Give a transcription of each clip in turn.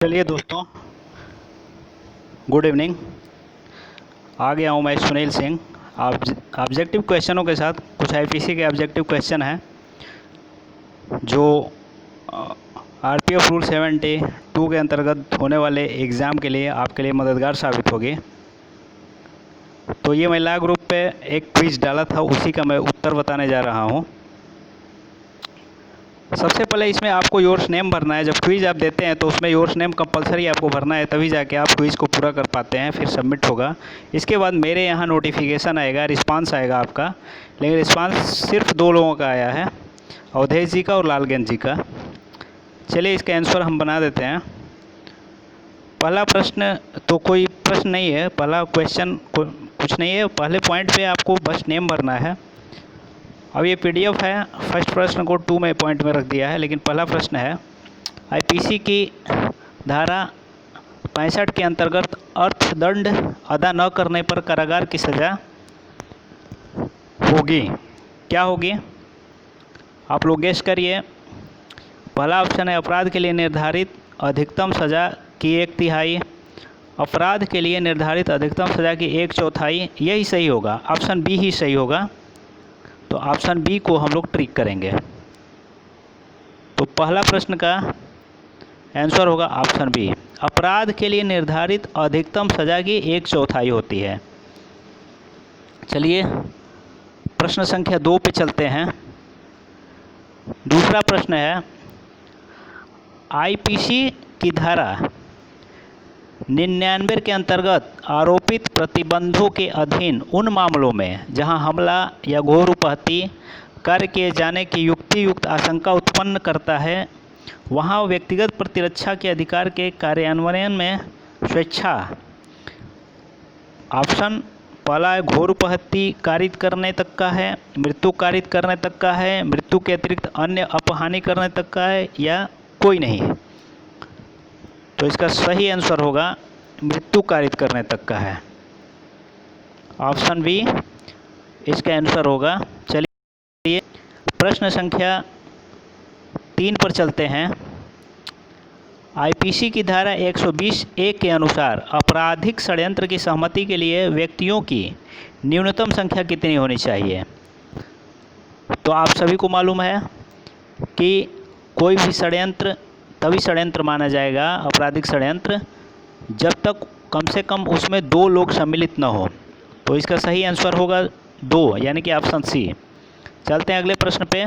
चलिए दोस्तों, good evening. आ गया हूँ मैं सुनील सिंह ऑब्जेक्टिव क्वेश्चनों के साथ। कुछ आईपीसी के ऑब्जेक्टिव क्वेश्चन हैं जो आरपीएफ रूल 72 के अंतर्गत होने वाले एग्ज़ाम के लिए आपके लिए मददगार साबित होगी। तो ये मैं ला ग्रुप पे एक क्विज़ डाला था, उसी का मैं उत्तर बताने जा रहा हूँ। सबसे पहले इसमें आपको योर्स नेम भरना है। जब क्विज़ आप देते हैं तो उसमें योर्स नेम कंपलसरी आपको भरना है, तभी जाके आप क्विज़ को पूरा कर पाते हैं, फिर सबमिट होगा। इसके बाद मेरे यहाँ नोटिफिकेशन आएगा, रिस्पांस आएगा आपका। लेकिन रिस्पांस सिर्फ 2 लोगों का आया है, अवधेश जी का और लालगंज जी का। चलिए इसका आंसर हम बना देते हैं। पहला प्रश्न तो कोई प्रश्न नहीं है, पहला क्वेश्चन कुछ नहीं है। पहले पॉइंट पे आपको बस नेम भरना है। अब ये पीडीएफ है, फर्स्ट प्रश्न को 2 में पॉइंट में रख दिया है, लेकिन पहला प्रश्न है आईपीसी की धारा 65 के अंतर्गत अर्थदंड अदा न करने पर कारागार की सज़ा होगी। क्या होगी आप लोग गेस करिए। पहला ऑप्शन है अपराध के लिए निर्धारित अधिकतम सज़ा की 1/3, अपराध के लिए निर्धारित अधिकतम सज़ा की 1/4, यही सही होगा। ऑप्शन बी ही सही होगा। तो ऑप्शन बी को हम लोग ट्रिक करेंगे। तो पहला प्रश्न का आंसर होगा ऑप्शन बी, अपराध के लिए निर्धारित अधिकतम सज़ा की 1/4 होती है। चलिए प्रश्न संख्या 2 पे चलते हैं। दूसरा प्रश्न है आईपीसी की धारा 99 के अंतर्गत आरोपित प्रतिबंधों के अधीन उन मामलों में जहां हमला या घोर उपहत्ति कार्य किए जाने की युक्तियुक्त आशंका उत्पन्न करता है, वहां व्यक्तिगत प्रतिरक्षा के अधिकार के कार्यान्वयन में स्वेच्छा। ऑप्शन पहला है घोर उपहत्ति कारित करने तक का है, मृत्यु कारित करने तक का है, मृत्यु के अतिरिक्त अन्य अपहानि करने तक का है, या कोई नहीं। तो इसका सही आंसर होगा मृत्यु कारित करने तक का है। ऑप्शन बी इसका आंसर होगा। चलिए प्रश्न संख्या 3 पर चलते हैं। आईपीसी की धारा 120(a) के अनुसार आपराधिक षड्यंत्र की सहमति के लिए व्यक्तियों की न्यूनतम संख्या कितनी होनी चाहिए। तो आप सभी को मालूम है कि कोई भी षड्यंत्र तभी षड्यंत्र माना जाएगा, आपराधिक षड्यंत्र, जब तक कम से कम उसमें 2 लोग सम्मिलित न हो। तो इसका सही आंसर होगा 2, यानी कि ऑप्शन सी। चलते हैं अगले प्रश्न पे।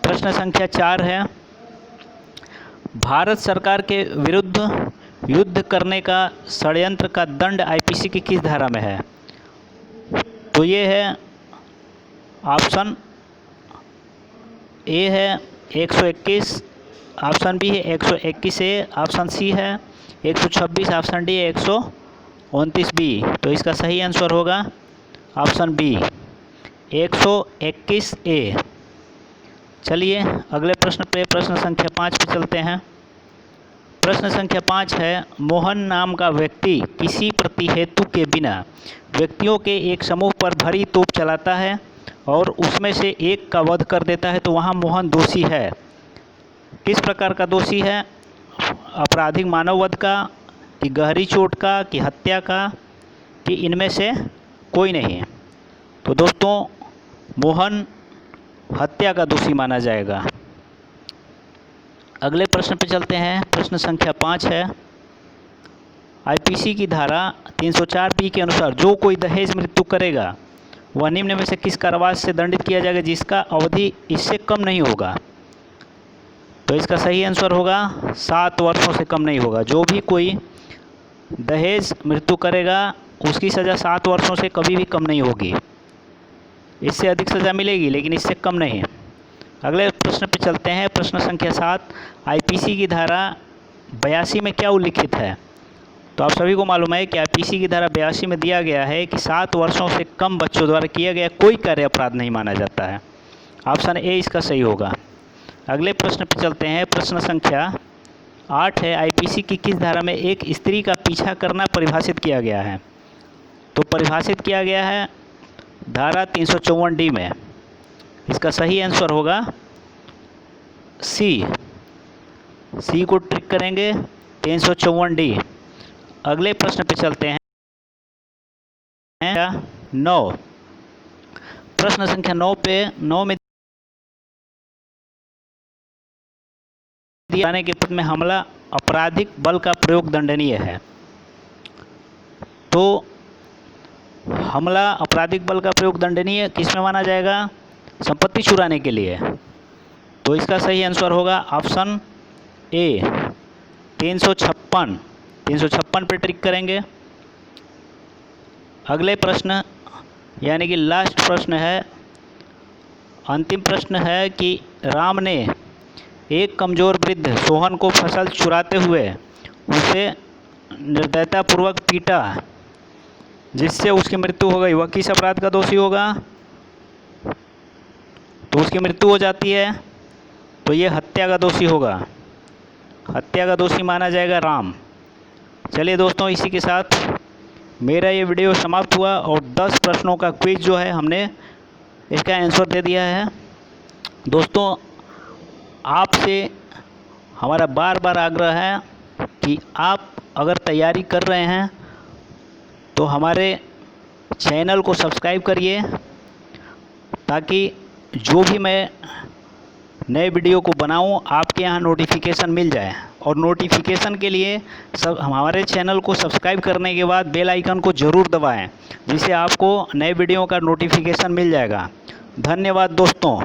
प्रश्न संख्या 4 है भारत सरकार के विरुद्ध युद्ध करने का षड्यंत्र का दंड आईपीसी की किस धारा में है। तो ये है ऑप्शन ए है 121, ऑप्शन बी है 121(a), ऑप्शन सी है 126, ऑप्शन डी है 129(b). तो इसका सही आंसर होगा ऑप्शन बी 121(a). चलिए अगले प्रश्न पे, प्रश्न संख्या 5 पे चलते हैं। प्रश्न संख्या 5 है मोहन नाम का व्यक्ति किसी प्रतिहेतु के बिना व्यक्तियों के एक समूह पर भरी तोप चलाता है और उसमें से एक का वध कर देता है, तो वहाँ मोहन दोषी है। किस प्रकार का दोषी है? आपराधिक मानव वध का, कि गहरी चोट का, कि हत्या का, कि इनमें से कोई नहीं। तो दोस्तों मोहन हत्या का दोषी माना जाएगा। अगले प्रश्न पे चलते हैं। प्रश्न संख्या 5 है आईपीसी की धारा 304(b) के अनुसार जो कोई दहेज मृत्यु करेगा वह निम्न में से किस कारावास से दंडित किया जाएगा जिसका अवधि इससे कम नहीं होगा। तो इसका सही आंसर होगा 7 वर्षों से कम नहीं होगा। जो भी कोई दहेज मृत्यु करेगा उसकी सज़ा 7 वर्षों से कभी भी कम नहीं होगी। इससे अधिक सज़ा मिलेगी लेकिन इससे कम नहीं। अगले प्रश्न पे चलते हैं। प्रश्न संख्या 7 आईपीसी की धारा 82 में क्या उल्लिखित है। तो आप सभी को मालूम है कि आईपीसी की धारा 82 में दिया गया है कि 7 वर्षों से कम बच्चों द्वारा किया गया कोई कार्य अपराध नहीं माना जाता है। ऑप्शन ए इसका सही होगा। अगले प्रश्न पे चलते हैं। प्रश्न संख्या 8 है आईपीसी की किस धारा में एक स्त्री का पीछा करना परिभाषित किया गया है। तो परिभाषित किया गया है धारा 354(d) में। इसका सही आंसर होगा सी को ट्रिक करेंगे 354D। अगले प्रश्न पे चलते हैं। 9, प्रश्न संख्या 9 पे 9 में दिए के पद में हमला आपराधिक बल का प्रयोग दंडनीय है। तो हमला आपराधिक बल का प्रयोग दंडनीय किस में माना जाएगा? संपत्ति चुराने के लिए। तो इसका सही आंसर होगा ऑप्शन ए 356। 356 पे ट्रिक करेंगे। अगले प्रश्न यानी कि लास्ट प्रश्न है, अंतिम प्रश्न है कि राम ने एक कमज़ोर वृद्ध सोहन को फसल चुराते हुए उसे निर्दयतापूर्वक पीटा जिससे उसकी मृत्यु हो गई। वह किस अपराध का दोषी होगा? तो उसकी मृत्यु हो जाती है, तो ये हत्या का दोषी होगा। हत्या का दोषी माना जाएगा राम। चलिए दोस्तों, इसी के साथ मेरा ये वीडियो समाप्त हुआ और 10 प्रश्नों का क्विज जो है हमने इसका आंसर दे दिया है। दोस्तों, आपसे हमारा बार बार आग्रह है कि आप अगर तैयारी कर रहे हैं तो हमारे चैनल को सब्सक्राइब करिए ताकि जो भी मैं नए वीडियो को बनाऊं आपके यहाँ नोटिफिकेशन मिल जाए। और नोटिफिकेशन के लिए सब हमारे चैनल को सब्सक्राइब करने के बाद बेल आइकन को ज़रूर दबाएं, जिससे आपको नए वीडियो का नोटिफिकेशन मिल जाएगा। धन्यवाद दोस्तों।